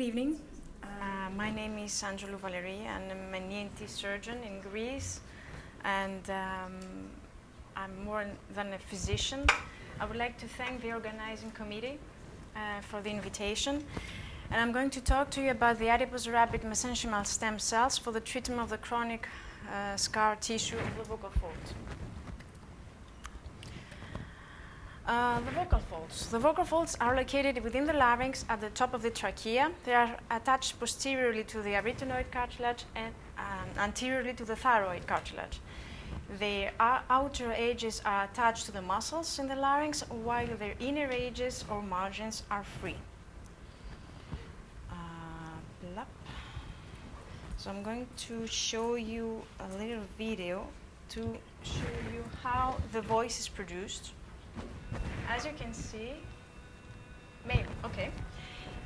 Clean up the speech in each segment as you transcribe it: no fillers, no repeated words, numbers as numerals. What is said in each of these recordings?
evening. My name is Angelou Valerie, and I'm an ENT surgeon in Greece, and I'm more than a physician. I would like to thank the organizing committee for the invitation, and I'm going to talk to you about the adipose-derived mesenchymal stem cells for the treatment of the chronic scar tissue of the vocal folds. The vocal folds. The vocal folds are located within the larynx at the top of the trachea. They are attached posteriorly to the arytenoid cartilage and anteriorly to the thyroid cartilage. Their outer edges are attached to the muscles in the larynx, while their inner edges or margins are free. So I'm going to show you a little video to show you how the voice is produced. As you can see,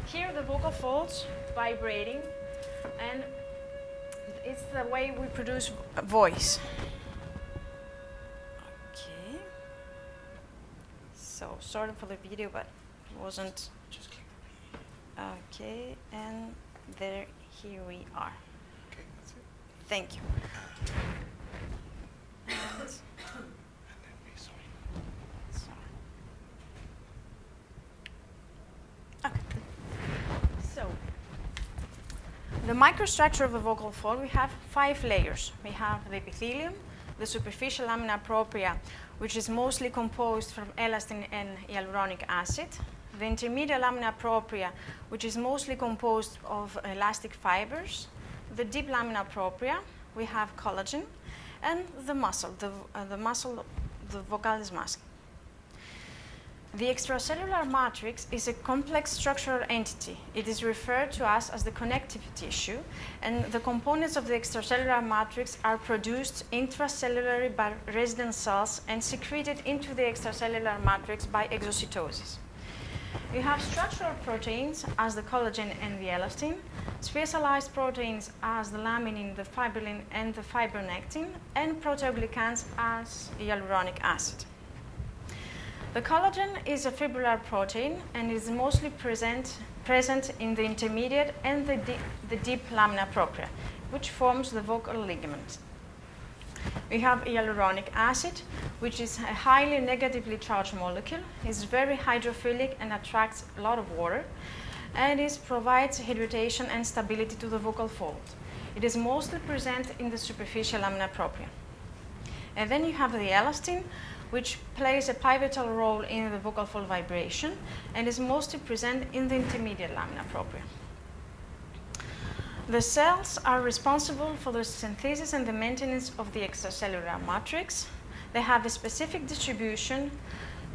here the vocal folds vibrating, and it's the way we produce voice. Okay. So sorry for the video, but it wasn't. Just click the Okay, and here we are. Okay, that's it. Thank you. The microstructure of the vocal fold, we have 5 layers. We have the epithelium, the superficial lamina propria, which is mostly composed from elastin and hyaluronic acid, the intermediate lamina propria, which is mostly composed of elastic fibers, the deep lamina propria, we have collagen, and the muscle, the vocalis muscle. The extracellular matrix is a complex structural entity. It is referred to us as the connective tissue, and the components of the extracellular matrix are produced intracellularly by resident cells and secreted into the extracellular matrix by exocytosis. We have structural proteins as the collagen and the elastin, specialized proteins as the laminin, the fibrillin, and the fibronectin, and proteoglycans as hyaluronic acid. The collagen is a fibrillar protein and is mostly present in the intermediate and the deep lamina propria, which forms the vocal ligament. We have hyaluronic acid, which is a highly negatively charged molecule. It's very hydrophilic and attracts a lot of water, and it provides hydration and stability to the vocal fold. It is mostly present in the superficial lamina propria. And then you have the elastin, which plays a pivotal role in the vocal fold vibration and is mostly present in the intermediate lamina propria. The cells are responsible for the synthesis and the maintenance of the extracellular matrix. They have a specific distribution.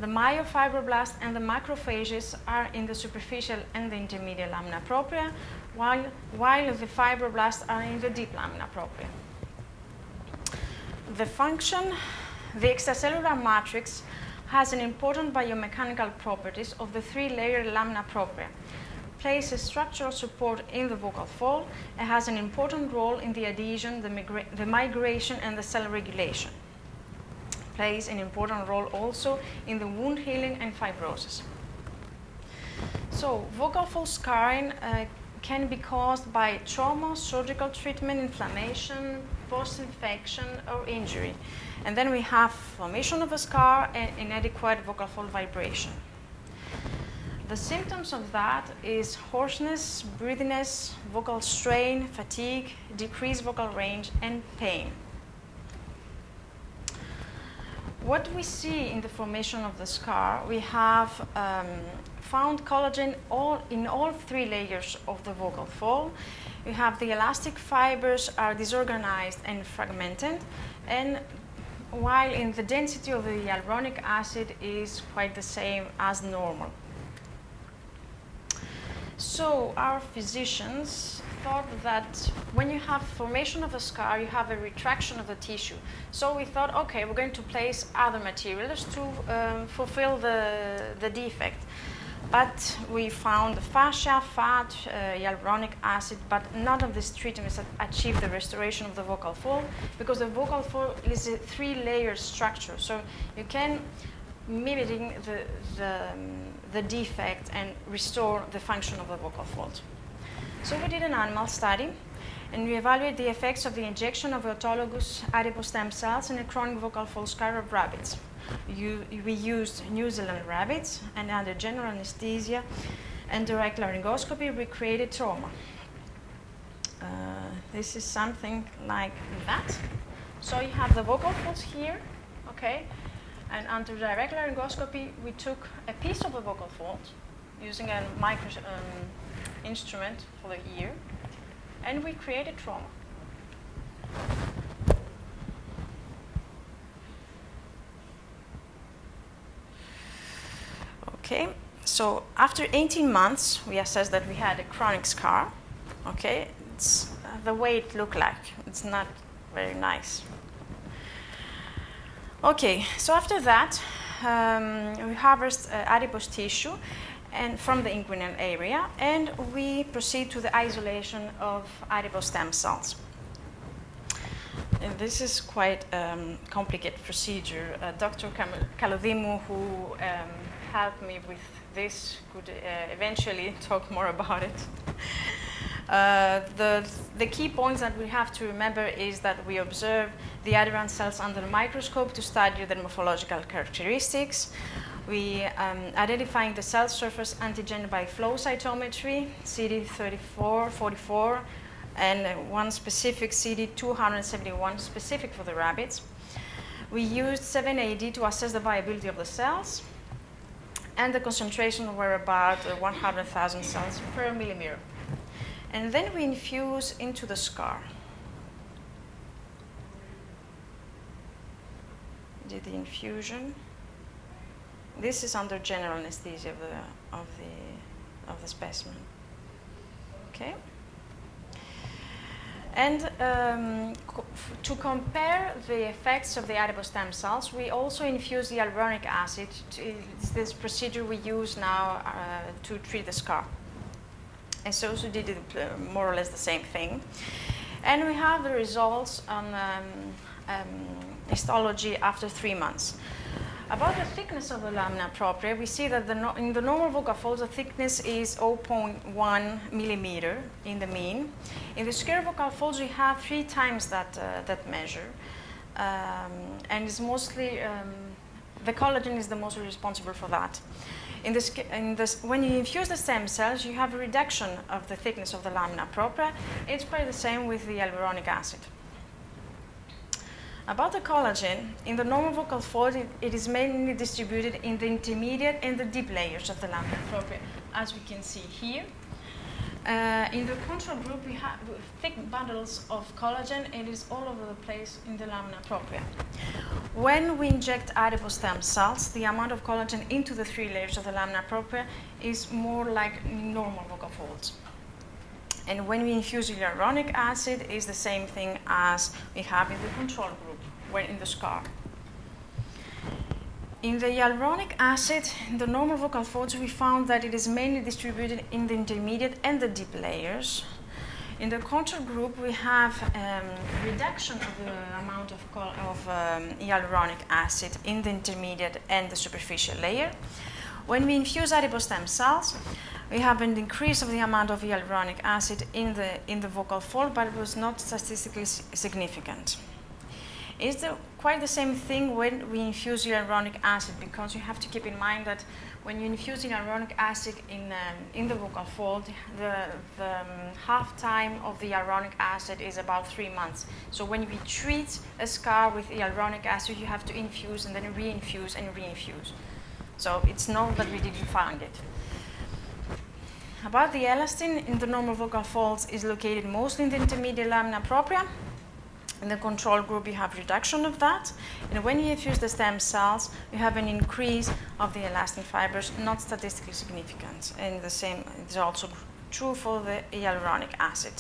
The myofibroblasts and the macrophages are in the superficial and the intermediate lamina propria, while the fibroblasts are in the deep lamina propria. The function. The extracellular matrix has an important biomechanical properties of the 3-layer lamina propria, plays a structural support in the vocal fold, and has an important role in the adhesion, the migration, and the cell regulation. Plays an important role also in the wound healing and fibrosis. So, vocal fold scarring can be caused by trauma, surgical treatment, inflammation, post-infection, or injury. And then we have formation of a scar and inadequate vocal fold vibration. The symptoms of that is hoarseness, breathiness, vocal strain, fatigue, decreased vocal range, and pain. What we see in the formation of the scar, we have found collagen in all 3 layers of the vocal fold. You have the elastic fibers are disorganized and fragmented, and while in the density of the hyaluronic acid is quite the same as normal. So our physicians thought that when you have formation of a scar, you have a retraction of the tissue. So we thought, okay, we're going to place other materials to fulfill the defect. But we found fascia, fat, hyaluronic acid, but none of these treatments achieve the restoration of the vocal fold, because the vocal fold is a 3-layer structure. So you can mimicking the defect and restore the function of the vocal fold. So we did an animal study, and we evaluated the effects of the injection of autologous adipose stem cells in a chronic vocal fold scar of rabbits. We used New Zealand rabbits, and under general anesthesia and direct laryngoscopy, we created trauma. This is something like that. So you have the vocal folds here, okay? And under direct laryngoscopy, we took a piece of the vocal fold using a micro instrument for the ear, and we created trauma. Okay, so after 18 months, we assessed that we had a chronic scar. Okay, it's the way it looked like. It's not very nice. Okay, so after that, we harvest adipose tissue and from the inguinal area, and we proceed to the isolation of adipose stem cells. And this is quite a complicated procedure. Dr. Kalodimou, who helped me with this, could eventually talk more about it. The key points that we have to remember is that we observe the adherent cells under the microscope to study their morphological characteristics. We identifying the cell surface antigen by flow cytometry, CD34, 44, and one specific CD271 specific for the rabbits. We used 7AD to assess the viability of the cells, and the concentration were about 100,000 cells per millimeter. And then we infuse into the scar. Did the infusion. This is under general anesthesia of the specimen. Okay. And to compare the effects of the adipose stem cells, we also infuse the hyaluronic acid. It's this procedure we use now to treat the scar. And so we did more or less the same thing. And we have the results on histology after 3 months. About the thickness of the lamina propria, we see that in the normal vocal folds, the thickness is 0.1 millimeter in the mean. In the square vocal folds, we have 3 times that measure. And it's mostly, the collagen is the most responsible for that. When you infuse the stem cells, you have a reduction of the thickness of the lamina propria. It's quite the same with the hyaluronic acid. About the collagen, in the normal vocal fold, it is mainly distributed in the intermediate and the deep layers of the lamina propria, as we can see here. In the control group, we have thick bundles of collagen. It is all over the place in the lamina propria. When we inject adipose stem cells, the amount of collagen into the 3 layers of the lamina propria is more like normal vocal folds. And when we infuse hyaluronic acid, it's the same thing as we have in the control group, when in the scar. In the hyaluronic acid, in the normal vocal folds, we found that it is mainly distributed in the intermediate and the deep layers. In the control group, we have reduction of the amount of hyaluronic acid in the intermediate and the superficial layer. When we infuse adipose stem cells, we have an increase of the amount of hyaluronic acid in the vocal fold, but it was not statistically significant. It's quite the same thing when we infuse hyaluronic acid, because you have to keep in mind that when you infuse hyaluronic acid in the vocal fold, the half-time of the hyaluronic acid is about 3 months. So when we treat a scar with hyaluronic acid, you have to infuse and then re-infuse and re-infuse. So it's known that we didn't find it. About the elastin, in the normal vocal folds is located mostly in the intermediate lamina propria. In the control group, you have reduction of that. And when you infuse the stem cells, you have an increase of the elastin fibers, not statistically significant. And the same is also true for the hyaluronic acid.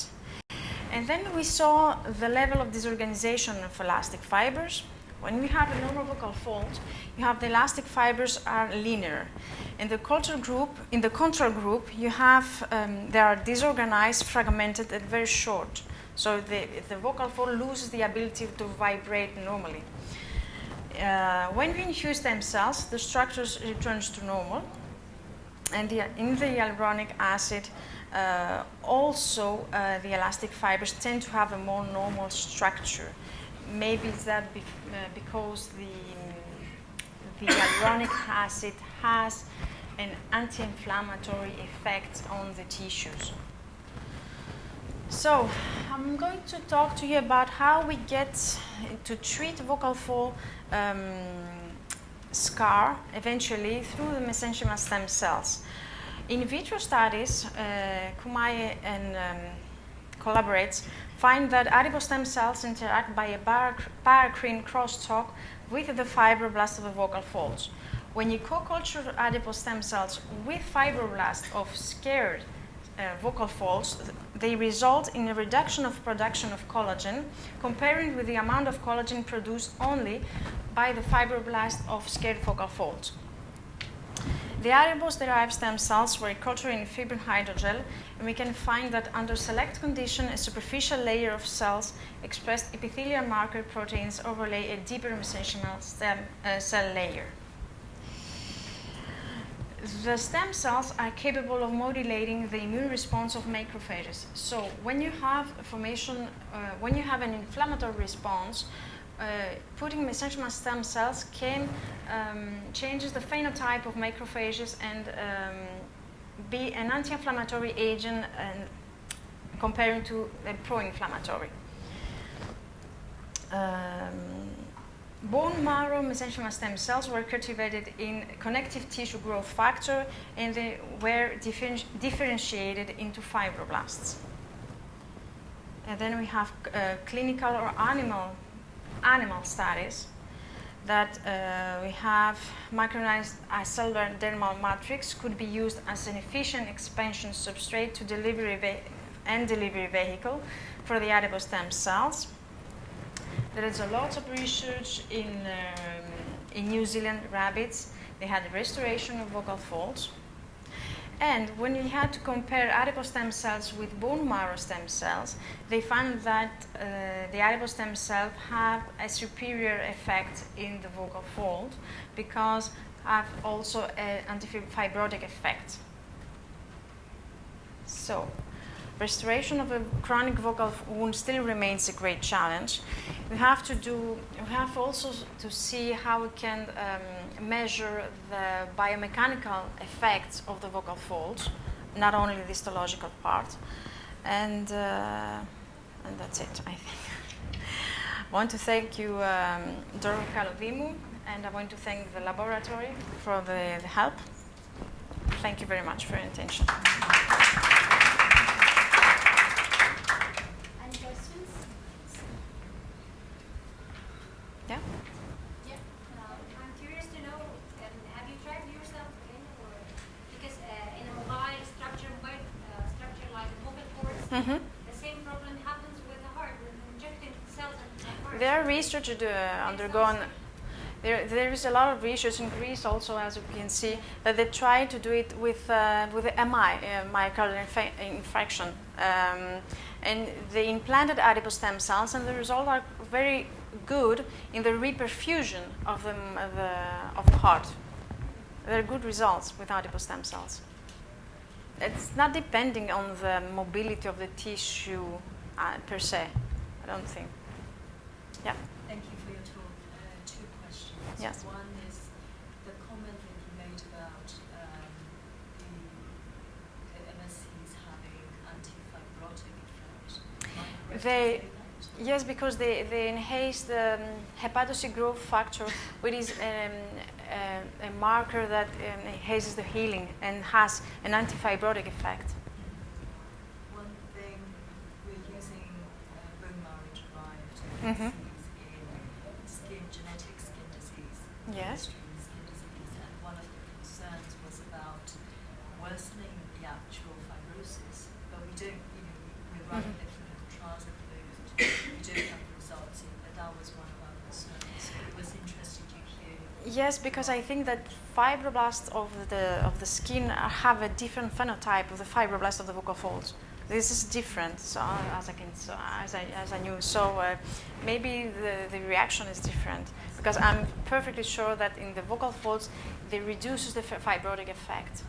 And then we saw the level of disorganization of elastic fibers. When we have a normal vocal fold, you have the elastic fibers are linear. In the control group, you have they are disorganized, fragmented, and very short. So the vocal fold loses the ability to vibrate normally. When we infuse stem cells, the structure returns to normal. And in the hyaluronic acid, also the elastic fibers tend to have a more normal structure. Maybe it's that because the hyaluronic acid has an anti-inflammatory effect on the tissues. So I'm going to talk to you about how we get to treat vocal fold scar eventually through the mesenchymal stem cells. In vitro studies, Kumai and collaborates find that adipose stem cells interact by a paracrine crosstalk with the fibroblasts of the vocal folds. When you co-culture adipose stem cells with fibroblasts of scarred vocal folds, they result in a reduction of production of collagen, comparing with the amount of collagen produced only by the fibroblast of scarred vocal folds. The adipose-derived stem cells were cultured in fibrin hydrogel, and we can find that under select conditions, a superficial layer of cells expressed epithelial marker proteins overlay a deeper mesenchymal stem cell layer. The stem cells are capable of modulating the immune response of macrophages. So when you have when you have an inflammatory response, putting mesenchymal stem cells can changes the phenotype of macrophages and be an anti-inflammatory agent comparing to a pro-inflammatory. Bone marrow mesenchymal stem cells were cultivated in connective tissue growth factor, and they were differentiated into fibroblasts. And then we have clinical or animal studies that we have micronized acellular dermal matrix could be used as an efficient expansion substrate to delivery vehicle for the adipose stem cells. There is a lot of research in New Zealand rabbits. They had a restoration of vocal folds. And when you had to compare adipose stem cells with bone marrow stem cells, they found that the adipose stem cells have a superior effect in the vocal fold because have also an antifibrotic effect. So, restoration of a chronic vocal wound still remains a great challenge. We have also to see how we can measure the biomechanical effects of the vocal folds, not only the histological part. And that's it, I think. I want to thank you, Dr. Kalodimu, and I want to thank the laboratory for the help. Thank you very much for your attention. Yeah. Yeah. I'm curious to know, have you tried yourself again, or because in a mobile structure like the vocal cords, the same problem happens with the heart, with injecting cells into the heart. There are research undergone. There is a lot of research in Greece also, as you can see, that they try to do it with the MI, myocardial infarction, and they implanted adipose stem cells, and the results are very good in the reperfusion of the heart. There are good results with adipose stem cells. It's not depending on the mobility of the tissue per se, I don't think. Yeah. Thank you for your talk. Two questions. Yes. One is the comment that you made about the MSCs having anti-fibrotic effect. Yes, because they enhance the hepatocyte growth factor, which is a marker that enhances the healing and has an anti-fibrotic effect. One thing, we're using bone marrow-derived MSCs in genetic skin disease. Yes. Skin disease, and one of the concerns was about worsening the actual fibrosis, but we don't, we're running the clinical trials at the moment. We don't have the results yet, but that was one of our concerns. So it was interesting to hear. Yes, because I think that fibroblasts of the skin have a different phenotype of the fibroblasts of the vocal folds. This is different, so as I knew. So maybe the reaction is different, because I'm perfectly sure that in the vocal folds, they reduces the fibrotic effect.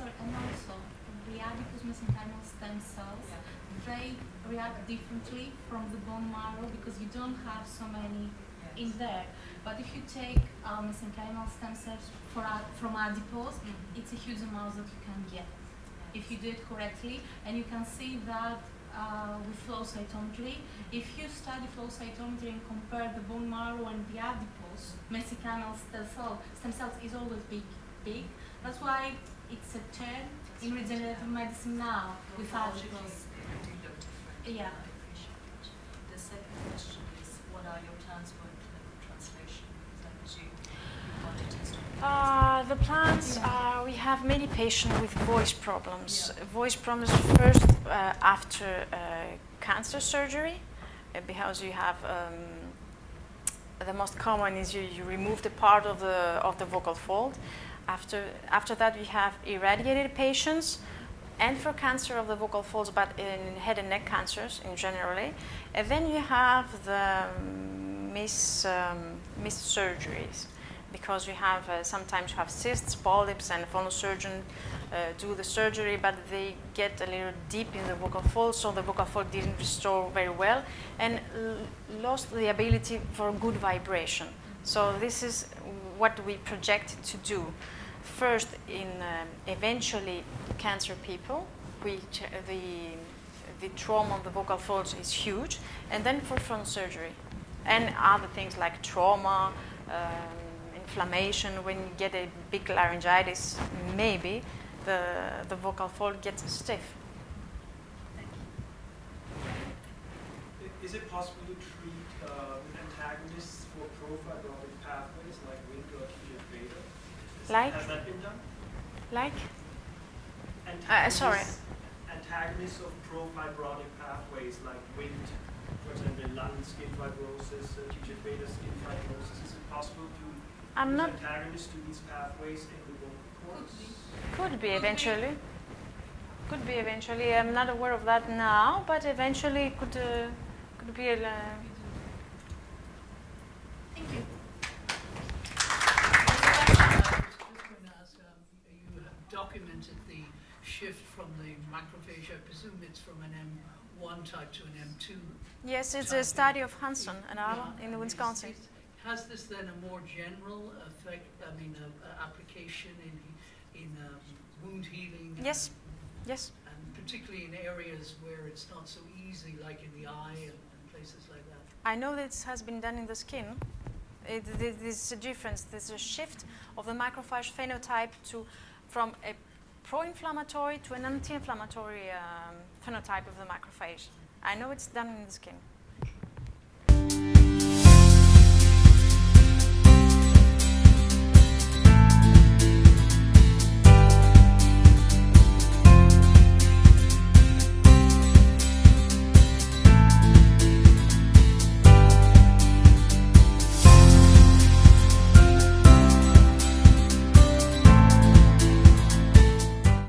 sorry, and also the adipose mesenchymal stem cells, they react differently from the bone marrow because you don't have so many in there. But if you take mesenchymal stem cells from adipose, it's a huge amount that you can get if you do it correctly. And you can see that with flow cytometry. If you study flow cytometry and compare the bone marrow and the adipose, mesenchymal stem cells is always big. That's why it's a trend in regenerative medicine now with adipose. Yeah. I appreciate it. The second question is, what are your plans for clinical translation? Because I presume you want to test on The plans are, we have many patients with voice problems. Voice problems first after cancer surgery, because you have the most common is you remove the part of the vocal fold. After that, we have irradiated patients, and for cancer of the vocal folds, but in head and neck cancers in generally. And then you have the missed surgeries, because we have sometimes you have cysts, polyps, and phonosurgeon do the surgery, but they get a little deep in the vocal fold, so the vocal fold didn't restore very well and lost the ability for good vibration. So this is what we project to do. First, in eventually cancer people, which the trauma of the vocal folds is huge, and then for front surgery, and other things like trauma, inflammation. When you get a big laryngitis, maybe the vocal fold gets stiff. Is it possible to treat antagonists for pro-fibrotic pathways like Wnt or TGF-beta? Like? Has that been done? Like? Antagonists of pro-fibrotic pathways like Wnt, for example, lung skin fibrosis, TGF-beta skin fibrosis. Is it possible to use antagonists to these pathways in the vocal cords? Could be eventually. Could be eventually. I'm not aware of that now, but eventually could be a. Thank you. You have documented the shift from the macrophage. I presume it's from an M1 type to an M2. Yes, it's a study of Hanson and Arnold in Wisconsin. Has this then a more general effect? I mean, application in wound healing? Yes. Yes. And particularly in areas where it's not so easy, like in the eye and places like that. I know this has been done in the skin. There's a difference. There's a shift of the macrophage phenotype from a pro-inflammatory to an anti-inflammatory phenotype of the macrophage. I know it's done in the skin.